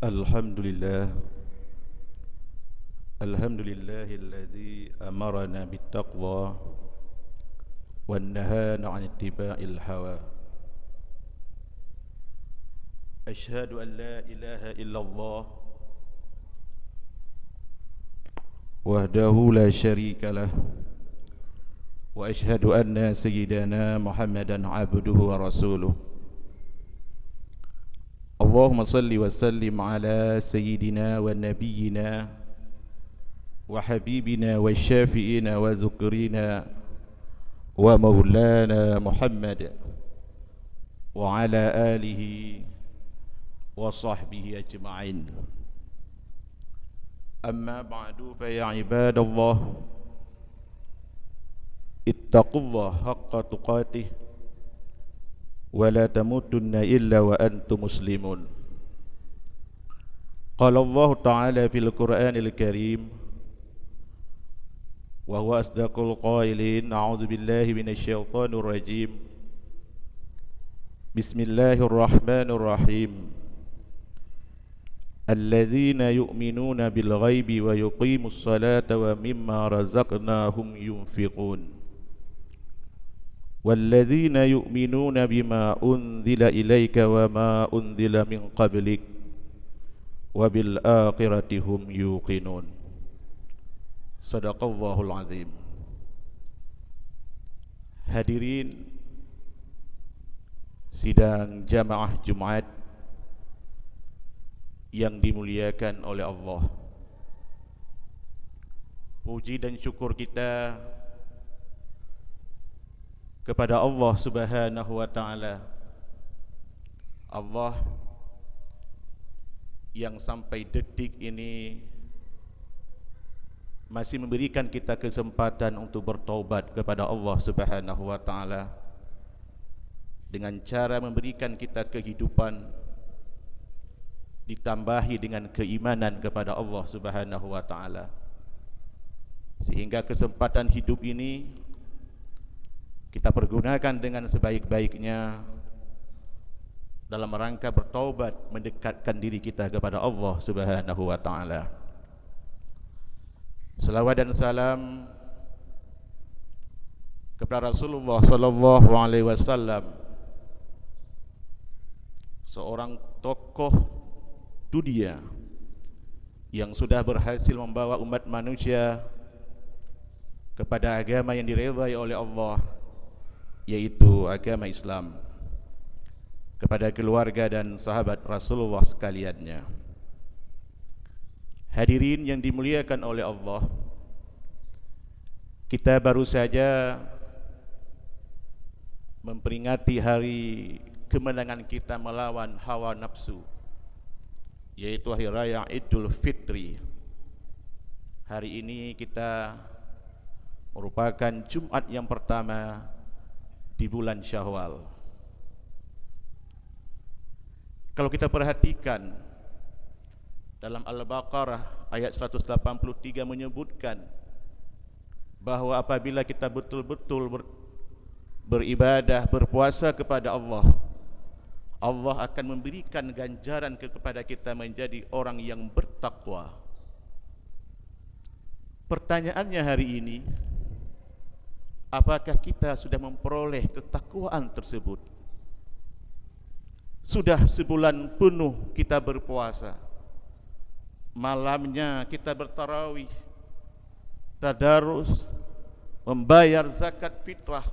Alhamdulillah Alhamdulillahilladzi amarana bittaqwa wan nahana 'an ittiba'il hawa. Asyhadu an la ilaha illallah wahdahu la syarika lah wa asyhadu anna sayyidana Muhammadan 'abduhu wa rasuluh. Allahumma salli wa sallim ala sayyidina wa nabiyyina wa habibina wa syafi'ina wa zukrina wa maulana Muhammad wa ala alihi wa sahbihi ajma'in. Amma ba'du fa ya ibadallah ittaqullaha haqqa tuqatih wa la tamutunna illa wa antum muslimun. Qala Allah Ta'ala fil Qur'anil Karim wa huwa asdaqul qailin. A'udzu billahi minasy syaithanir rajim. Bismillahirrahmanirrahim. Alladzina yu'minuna bil ghaibi wa yuqimus salata wa mimma razaqnahum yunfiqun. والذين يؤمنون بما أنزل إليك وما أنزل من قبلك وبالآخرة هم يوقنون. صدق الله العظيم. Hadirin sidang jamaah Jumat yang dimuliakan oleh Allah, puji dan syukur kita kepada Allah Subhanahu wa Ta'ala, Allah yang sampai detik ini masih memberikan kita kesempatan untuk bertaubat kepada Allah Subhanahu wa Ta'ala dengan cara memberikan kita kehidupan ditambahi dengan keimanan kepada Allah Subhanahu wa Ta'ala, sehingga kesempatan hidup ini kita pergunakan dengan sebaik-baiknya dalam rangka bertaubat, mendekatkan diri kita kepada Allah Subhanahu wa Ta'ala. Selawat dan salam kepada Rasulullah sallallahu alaihi wasallam, seorang tokoh dunia yang sudah berhasil membawa umat manusia kepada agama yang diridhai oleh Allah, yaitu agama Islam, kepada keluarga dan sahabat Rasulullah sekaliannya. Hadirin yang dimuliakan oleh Allah, kita baru saja memperingati hari kemenangan kita melawan hawa nafsu, yaitu hari raya Idul Fitri. Hari ini kita merupakan Jumat yang pertama di bulan Syawal. Kalau kita perhatikan dalam Al-Baqarah ayat 183 menyebutkan bahwa apabila kita betul-betul beribadah, berpuasa kepada Allah, Allah akan memberikan ganjaran kepada kita menjadi orang yang bertakwa. Pertanyaannya hari ini, apakah kita sudah memperoleh ketakwaan tersebut? Sudah sebulan penuh kita berpuasa, malamnya kita bertarawih, tadarus, membayar zakat fitrah,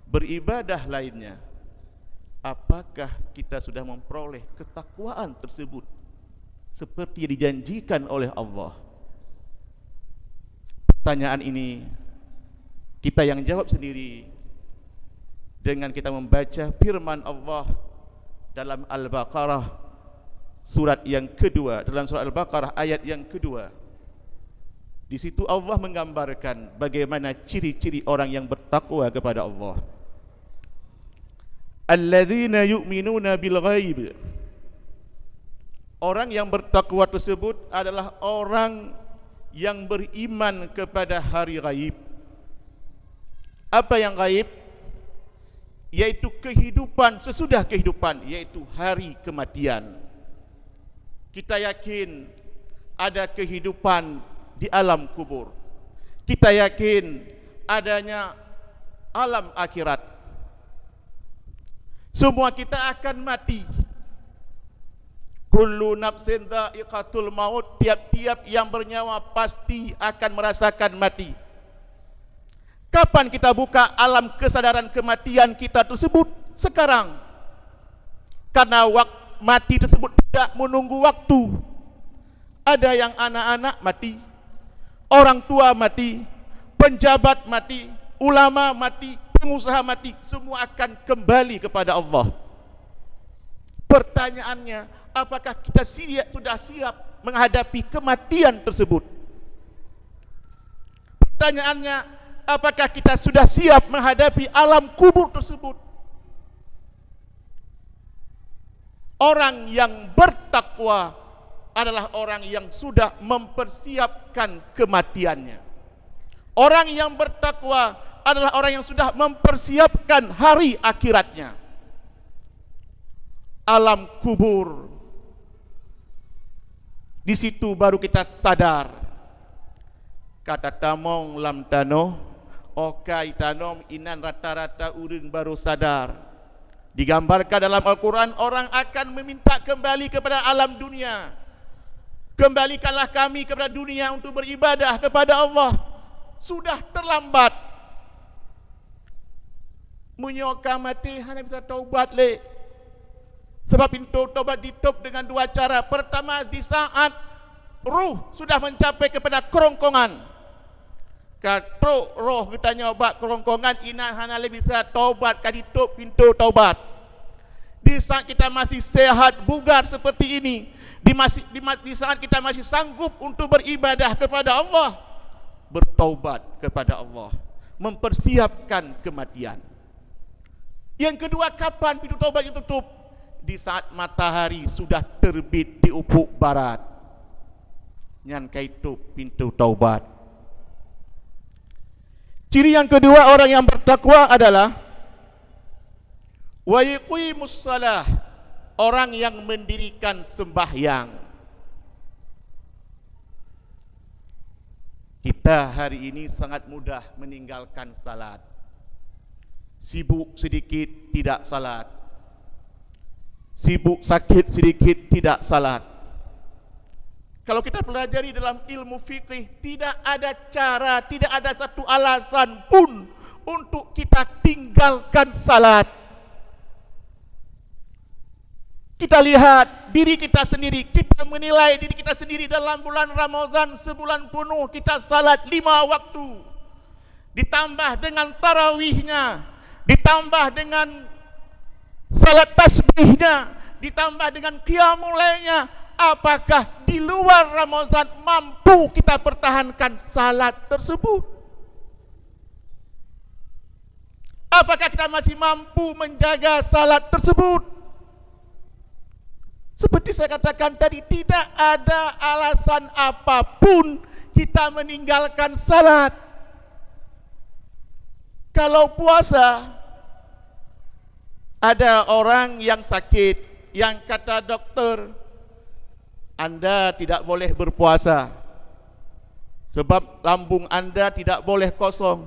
beribadah lainnya. Apakah kita sudah memperoleh ketakwaan tersebut seperti dijanjikan oleh Allah? Pertanyaan ini kita yang jawab sendiri dengan kita membaca firman Allah dalam Al-Baqarah surat yang kedua, dalam surat Al-Baqarah ayat yang kedua. Di situ Allah menggambarkan bagaimana ciri-ciri orang yang bertakwa kepada Allah. Alladzina yu'minuna bil ghaib. Orang yang bertakwa tersebut adalah orang yang beriman kepada hari ghaib. Apa yang ghaib? Yaitu kehidupan sesudah kehidupan, yaitu hari kematian. Kita yakin ada kehidupan di alam kubur. Kita yakin adanya alam akhirat. Semua kita akan mati. Kullu nafsin dha'iqatul maut, tiap-tiap yang bernyawa pasti akan merasakan mati. Kapan kita buka alam kesadaran kematian kita tersebut? Sekarang. Karena mati tersebut tidak menunggu waktu. Ada yang anak-anak mati, orang tua mati, penjabat mati, ulama mati, pengusaha mati, semua akan kembali kepada Allah. Pertanyaannya, apakah kita sudah siap menghadapi kematian tersebut? Pertanyaannya, apakah kita sudah siap menghadapi alam kubur tersebut? Orang yang bertakwa adalah orang yang sudah mempersiapkan kematiannya. Orang yang bertakwa adalah orang yang sudah mempersiapkan hari akhiratnya. Alam kubur, di situ baru kita sadar. Kata tamong lam tano, okai tanom inan rata-rata urang baru sadar. Digambarkan dalam Al-Quran, orang akan meminta kembali kepada alam dunia. Kembalikanlah kami kepada dunia untuk beribadah kepada Allah. Sudah terlambat. Munyoka mati hanya bisa taubat le. Sebab pintu taubat ditutup dengan dua cara. Pertama, di saat ruh sudah mencapai kepada kerongkongan. Kalau roh kita nyoba kerongkongan, ina hana le bisa taubat, kan ditutup pintu taubat. Di saat kita masih sehat bugar seperti ini, di saat kita masih sanggup untuk beribadah kepada Allah, bertaubat kepada Allah, mempersiapkan kematian. Yang kedua, kapan pintu taubat ditutup? Di saat matahari sudah terbit di ufuk barat, nyan kaitu pintu taubat. Ciri yang kedua orang yang bertakwa adalah wa yuqimus shalah, orang yang mendirikan sembahyang. Kita hari ini sangat mudah meninggalkan salat. Sibuk sedikit tidak salat, sibuk sakit sedikit tidak salat. Kalau kita pelajari dalam ilmu fikih, tidak ada cara, tidak ada satu alasan pun untuk kita tinggalkan salat. Kita lihat diri kita sendiri, kita menilai diri kita sendiri dalam bulan Ramadan sebulan penuh kita salat 5 waktu. Ditambah dengan tarawihnya, ditambah dengan salat tasbihnya, ditambah dengan qiyamul lailnya. Apakah di luar Ramadan mampu kita pertahankan salat tersebut? Apakah kita masih mampu menjaga salat tersebut? Seperti saya katakan tadi, tidak ada alasan apapun kita meninggalkan salat. Kalau puasa, ada orang yang sakit, yang kata dokter, Anda tidak boleh berpuasa sebab lambung Anda tidak boleh kosong.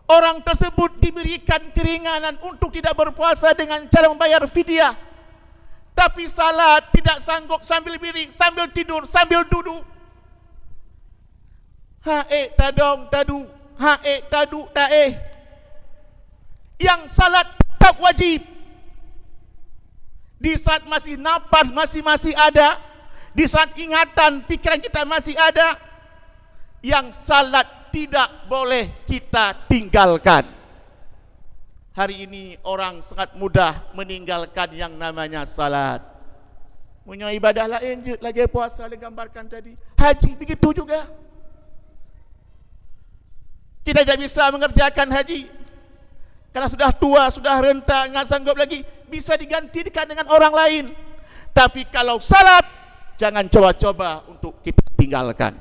Orang tersebut diberikan keringanan untuk tidak berpuasa dengan cara membayar fidyah. Tapi salat tidak sanggup sambil berdiri, sambil tidur, sambil duduk. Hae tadong tadu, hae tadu tae. Yang salat tetap wajib. Di saat masih napas masih ada, di saat ingatan pikiran kita masih ada, yang salat tidak boleh kita tinggalkan. Hari ini orang sangat mudah meninggalkan yang namanya salat. Punya ibadah lain je, lagi puasa, lagi gambarkan tadi. Haji begitu juga. Kita tidak bisa mengerjakan haji karena sudah tua, sudah renta, enggak sanggup lagi, bisa digantikan dengan orang lain. Tapi kalau salat, jangan coba-coba untuk kita tinggalkan.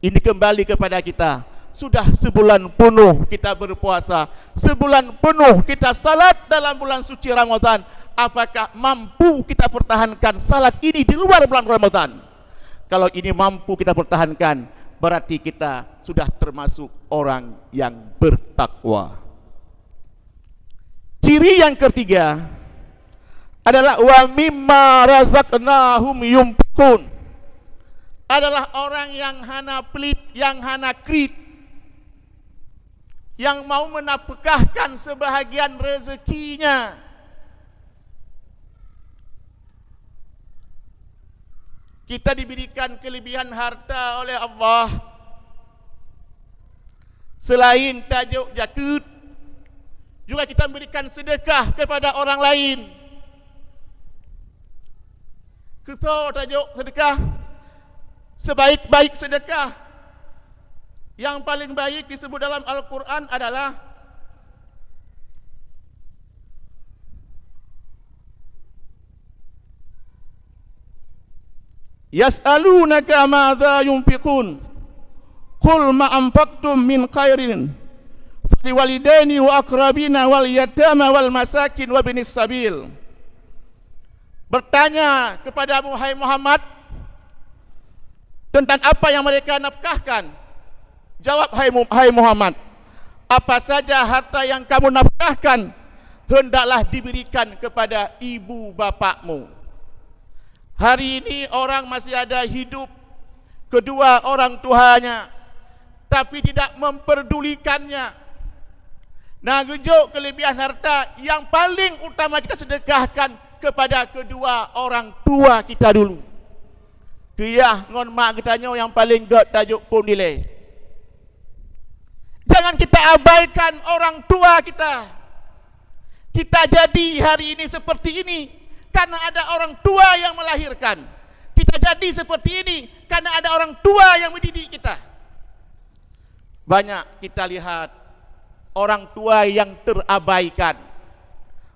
Ini kembali kepada kita. Sudah sebulan penuh kita berpuasa, sebulan penuh kita salat dalam bulan suci Ramadan. apakah mampu kita pertahankan salat ini di luar bulan Ramadan? Kalau ini mampu kita pertahankan, berarti kita sudah termasuk orang yang bertakwa. Ciri yang ketiga adalah wa mimma razaqnahum yunfiqun. Adalah orang yang hana pelit, yang hana krit, yang mau menafkahkan sebahagian rezekinya. Kita diberikan kelebihan harta oleh Allah. Selain tajuk zakat, juga kita memberikan sedekah kepada orang lain. Kita tajuk sedekah, sebaik-baik sedekah yang paling baik disebut dalam Al-Quran adalah yas'alunaka madza yunfiqun qul ma anfaqtum min khairin faliwalidaini wa aqrabina wal yatama wal masakin wa binis sabil. Bertanya kepadamu hai Muhammad tentang apa yang mereka nafkahkan. Jawab hai Muhammad, apa saja harta yang kamu nafkahkan hendaklah diberikan kepada ibu bapakmu. Hari ini orang masih ada hidup kedua orang tuanya, tapi tidak memperdulikannya. Nah, gejuk kelebihan harta yang paling utama kita sedekahkan kepada kedua orang tua kita dulu. Dia ngon mak kitanya yang paling gak tajuk pun nilai. Jangan kita abaikan orang tua kita. Kita jadi hari ini seperti ini karena ada orang tua yang melahirkan. Kita jadi seperti ini karena ada orang tua yang mendidik kita. Banyak kita lihat orang tua yang terabaikan,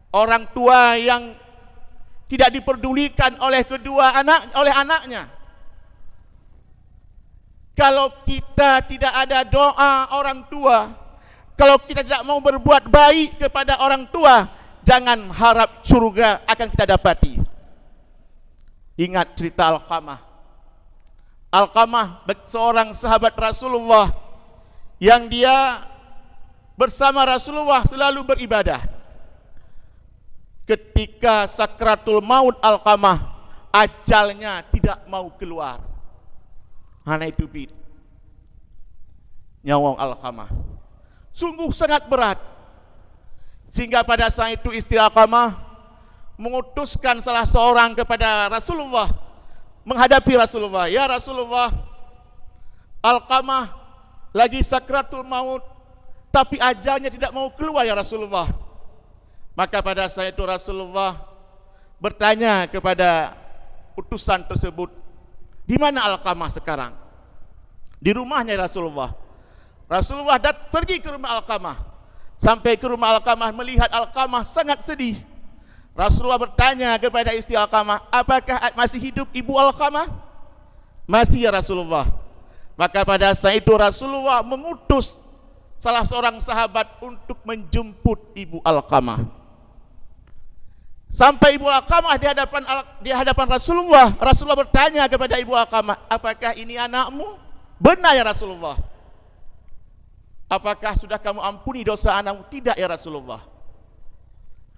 orang tua yang tidak diperdulikan oleh anaknya. Kalau kita tidak ada doa orang tua, kalau kita tidak mau berbuat baik kepada orang tua, jangan harap surga akan kita dapati. Ingat cerita Alqamah. Alqamah seorang sahabat Rasulullah yang dia bersama Rasulullah selalu beribadah. Ketika sakratul maut Alqamah, ajalnya tidak mau keluar. Hana itu bid nyawa Alqamah sungguh sangat berat, sehingga pada saat itu istri Alqamah mengutuskan salah seorang kepada Rasulullah menghadapi Rasulullah. Ya Rasulullah, Alqamah lagi sakratul maut, tapi ajalnya tidak mau keluar ya Rasulullah. Maka pada saat itu Rasulullah bertanya kepada utusan tersebut, di mana Alqamah sekarang? Di rumahnya Rasulullah. Rasulullah pergi ke rumah Alqamah. Sampai ke rumah Alqamah, melihat Alqamah sangat sedih. Rasulullah bertanya kepada istri Alqamah, apakah masih hidup ibu Alqamah? Masih ya Rasulullah. Maka pada saat itu Rasulullah mengutus salah seorang sahabat untuk menjemput ibu Alqamah. Sampai ibu Alqamah di hadapan Rasulullah. Rasulullah bertanya kepada ibu Alqamah, apakah ini anakmu? Benar ya Rasulullah. Apakah sudah kamu ampuni dosa anakmu? Tidak ya Rasulullah.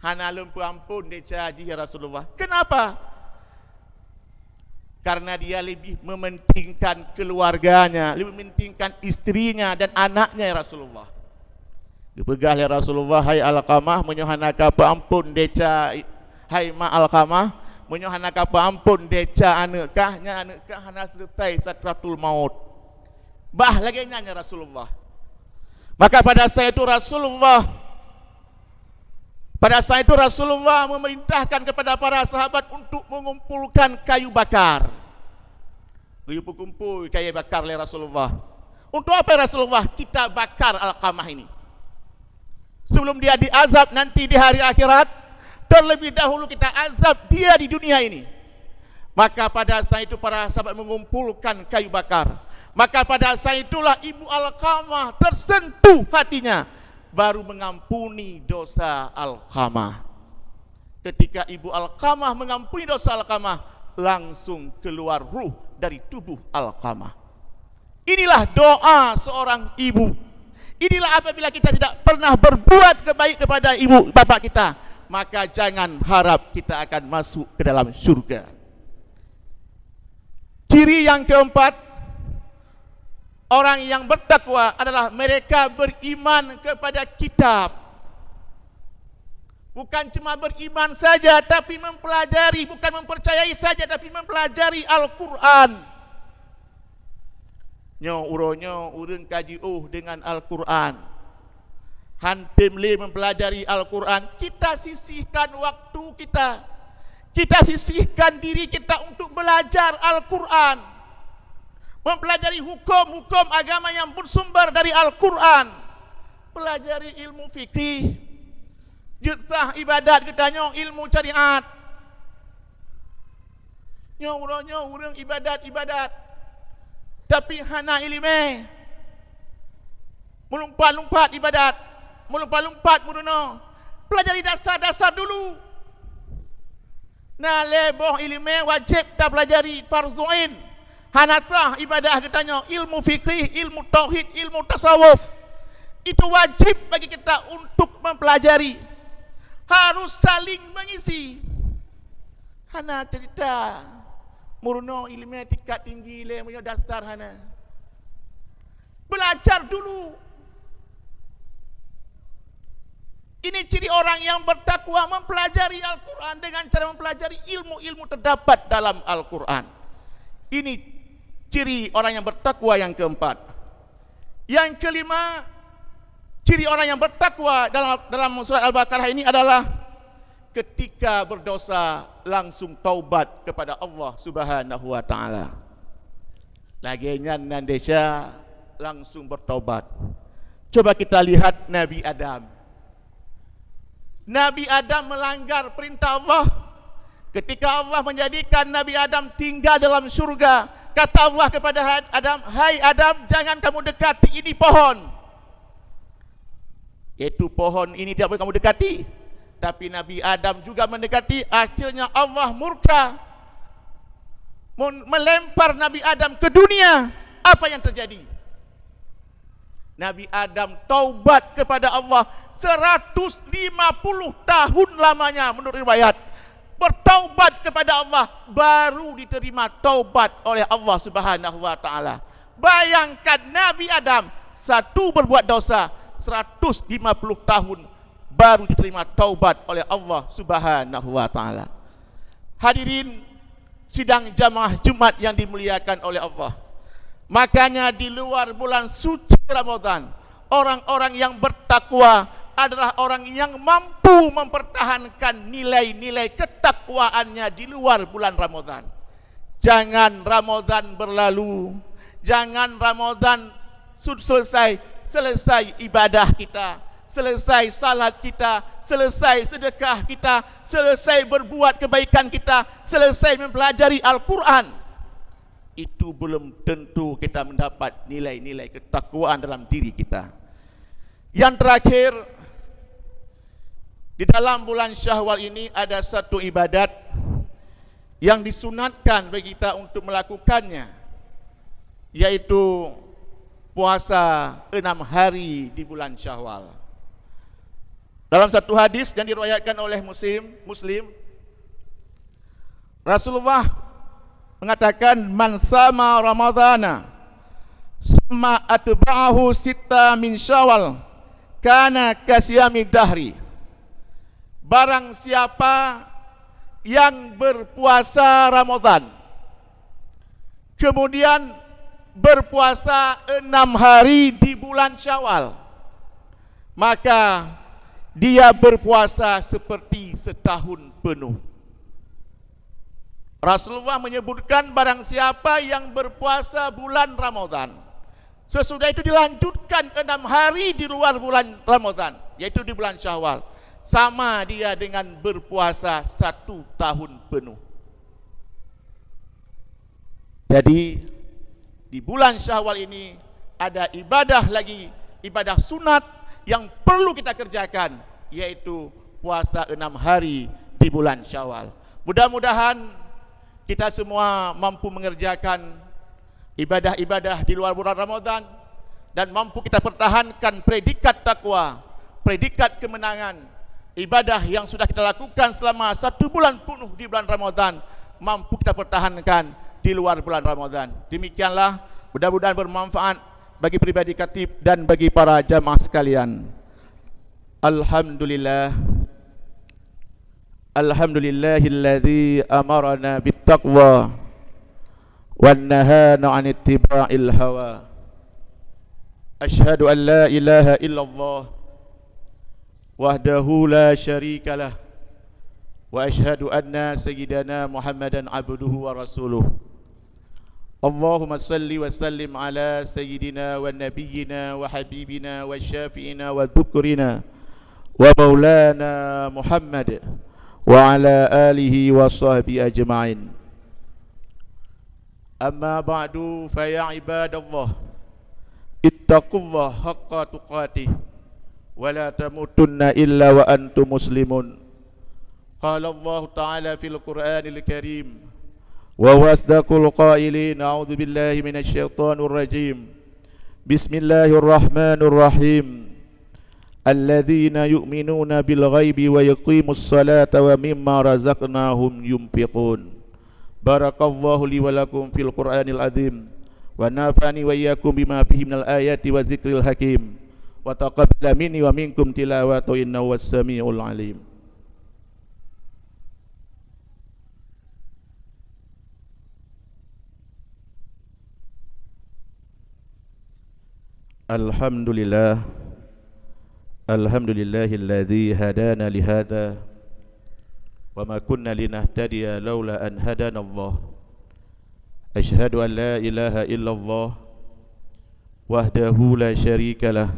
Hana lempu ampun deca haji ya Rasulullah. Kenapa? Karena dia lebih mementingkan keluarganya, lebih mementingkan istrinya dan anaknya ya Rasulullah. Dipegah ya Rasulullah, hai Alqamah, menyohanaka ampun deca. Hai ma Alqamah, menyohanaka ampun deca anakah hana selesai sakratul maut. Bah lagi nanya Rasulullah. Maka pada saat itu Rasulullah memerintahkan kepada para sahabat untuk mengumpulkan kayu bakar. Kumpul kayu bakar oleh Rasulullah. Untuk apa Rasulullah? Kita bakar Alqamah ini. Sebelum dia diazab nanti di hari akhirat, terlebih dahulu kita azab dia di dunia ini. Maka pada saat itu para sahabat mengumpulkan kayu bakar. Maka pada saat itulah ibu Alqamah tersentuh hatinya, baru mengampuni dosa Alqamah. Ketika ibu Alqamah mengampuni dosa Alqamah, langsung keluar ruh dari tubuh Alqamah. Inilah doa seorang ibu. Inilah apabila kita tidak pernah berbuat kebaik kepada ibu bapak kita, maka jangan harap kita akan masuk ke dalam surga. Ciri yang keempat, orang yang bertakwa adalah mereka beriman kepada kitab. Bukan cuma beriman saja, tapi mempelajari. Bukan mempercayai saja, tapi mempelajari Al-Quran. Uronyo urang kaji dengan Al-Quran. Hantim le mempelajari Al-Quran. Kita sisihkan waktu kita. Kita sisihkan diri kita untuk belajar Al-Quran. Mempelajari hukum-hukum agama yang bersumber dari Al-Quran. Pelajari ilmu fikih. Jutah ibadat kita ilmu syariat. Urang ibadat. Tapi hana ilmu. Melumpat-lumpat ibadat. Melumpat-lumpat murono. Pelajari dasar-dasar dulu. Nah leboh ilmu wajib kita pelajari farzuin. Hanasah ibadah kita ilmu fikih, ilmu tauhid, ilmu tasawuf. Itu wajib bagi kita untuk mempelajari. Harus saling mengisi. Hana cerita murno ilmu tingkat tinggi le punya dasar hana. Belajar dulu. Ini ciri orang yang bertakwa, mempelajari Al-Quran dengan cara mempelajari ilmu-ilmu terdapat dalam Al-Quran. Ini ciri orang yang bertakwa yang keempat. Yang kelima, ciri orang yang bertakwa dalam surat Al-Baqarah ini adalah ketika berdosa langsung taubat kepada Allah Subhanahu wa taala. Laginya Nandesha langsung bertaubat. Coba kita lihat Nabi Adam. Nabi Adam melanggar perintah Allah. Ketika Allah menjadikan Nabi Adam tinggal dalam surga, kata Allah kepada Adam, "Hai Adam, jangan kamu dekati ini pohon." Yaitu pohon ini tidak boleh kamu dekati. Tapi Nabi Adam juga mendekati, akhirnya Allah murka, melempar Nabi Adam ke dunia. Apa yang terjadi? Nabi Adam taubat kepada Allah 150 tahun lamanya menurut riwayat. Bertaubat kepada Allah, baru diterima taubat oleh Allah Subhanahu wa taala. Bayangkan Nabi Adam satu berbuat dosa 150 tahun baru diterima taubat oleh Allah Subhanahu wa taala. Hadirin sidang jamaah Jumat yang dimuliakan oleh Allah. Makanya di luar bulan suci Ramadan, orang-orang yang bertakwa adalah orang yang mampu mempertahankan nilai-nilai ketakwaannya di luar bulan Ramadan. Jangan Ramadan berlalu, jangan Ramadan selesai ibadah kita, selesai salat kita, selesai sedekah kita, selesai berbuat kebaikan kita, selesai mempelajari Al-Quran. Itu belum tentu kita mendapat nilai-nilai ketakwaan dalam diri kita. Yang terakhir, di dalam bulan Syawal ini ada satu ibadat yang disunatkan bagi kita untuk melakukannya, yaitu puasa 6 hari di bulan Syawal. Dalam satu hadis yang diriwayatkan oleh Muslim, Rasulullah mengatakan, "Man sama Ramadhana summa atba'ahu sitta min Syawal kana kasyami dahri." Barang siapa yang berpuasa Ramadan kemudian berpuasa 6 hari di bulan Syawal, maka dia berpuasa seperti setahun penuh. Rasulullah menyebutkan barang siapa yang berpuasa bulan Ramadan, sesudah itu dilanjutkan 6 hari di luar bulan Ramadan, yaitu di bulan Syawal, sama dia dengan berpuasa 1 tahun penuh. Jadi di bulan Syawal ini ada ibadah lagi, ibadah sunat yang perlu kita kerjakan, yaitu puasa 6 hari di bulan Syawal. Mudah-mudahan kita semua mampu mengerjakan ibadah-ibadah di luar bulan Ramadan dan mampu kita pertahankan predikat takwa, predikat kemenangan. Ibadah yang sudah kita lakukan selama 1 bulan penuh di bulan Ramadan mampu kita pertahankan di luar bulan Ramadan. Demikianlah, mudah-mudahan bermanfaat bagi pribadi khatib dan bagi para jamaah sekalian. Alhamdulillah, alhamdulillahilladzi amarana bittaqwa wan nahana 'an ittiba'il hawa. Asyhadu an la ilaha illallah wahdahu la syarikalah wa asyhadu anna sayyidana Muhammadan abduhu wa rasuluh. Allahumma salli wa sallim ala sayyidina wa nabiyyina wa habibina wa syafi'ina wa dhukrina wa maulana Muhammad wa ala alihi wa sahbihi ajma'in. Amma ba'du, fa ya ibadallah, ittaqullaha haqqa tuqatih wa la tamutunna illa wa antum muslimun. Qala Allah Ta'ala fil Qur'anil Karim wa huwa asdaqul qailin. A'udzu billahi minasy syaithanir rajim. Bismillahirrahmanirrahim. Alladzina yu'minuna bil ghaibi wa yuqimus salata wa mimma razaqnahum yunfiqun. Barakallahu li wa lakum fil Qur'anil azim wa nafa'ani wa iyyakum bima fihi minal ayati wa zikril hakim. Wa taqabbala minni wa minkum tilawatu innahu was-sami'ul alim. Alhamdulillah, alhamdulillahilladzi hadana lihadza wa ma kunna linahtadiya laula an hadana Allah. Asyhadu an la ilaha illallah wahdahu la syarikalah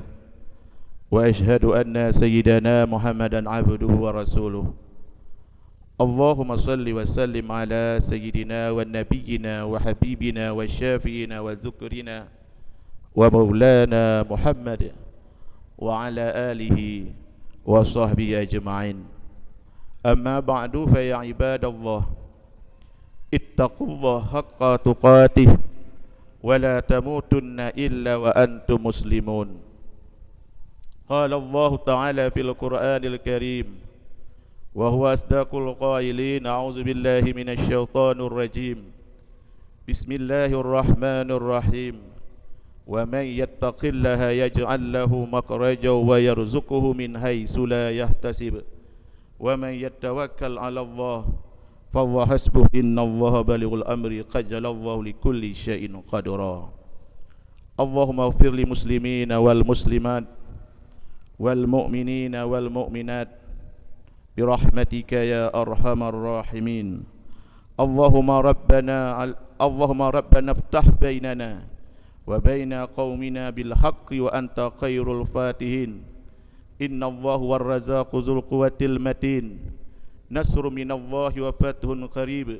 wa asyhadu anna sayyidana Muhammadan abduhu wa rasuluh. Allahumma salli wa sallim ala sayyidina wa nabiyyina wa habibina wa syafi'ina wa dhukrina wa maulana Muhammad wa ala alihi wa sahbihi ajma'in. Amma ba'du, fa ya ibadallah, ittaqullaha haqqa tuqatih wa la tamutunna illa wa antum muslimun. Qala Allah Ta'ala fil Qur'anil Karim wa huwa asdaqul qailin. A'udzu billahi minasy syaithanir rajim. Bismillahirrahmanirrahim. Wa may yattaqillaha yaj'al lahu makhrajan wa yarzuqhu min haitsu la yahtasib. Wa may yatawakkal 'ala Allah fa huwa hasbuh. Innallaha balighul amri qad jalallahu likulli syai'in qadira. Allahumma ighfir lil muslimina wal muslimat wal mu'minina wal mu'minat bi rahmatika ya arhamar rahimin. Allahumma rabbana iftah bainana wa baina qaumina bil haqqi wa anta khairul fatihin. Innallaha war razzaqu dzul quwwatil matin. Nasrun minallahi wa fathun qarib.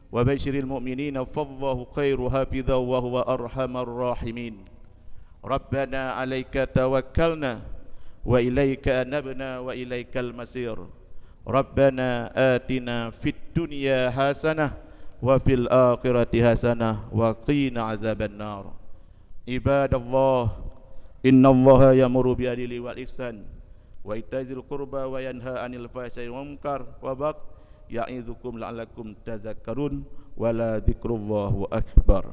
Wa basyiril mu'minina fallahu khairu hafidha wa huwa arhamar rahimin. Rabbana 'alaika tawakkalna wa ilaika anabna wa ilaikal masir. Rabbana atina fid dunya hasanah wa fil akhirati hasanah wa qina azabannar. Ibadallah, innallaha ya'muru bil adli wal ihsan wa ita'izil qurba wa yanha 'anil fahsya'i wal munkar wa baghi ya'idzukum la'allakum tadhakkarun wa la dzikrullahi akbar.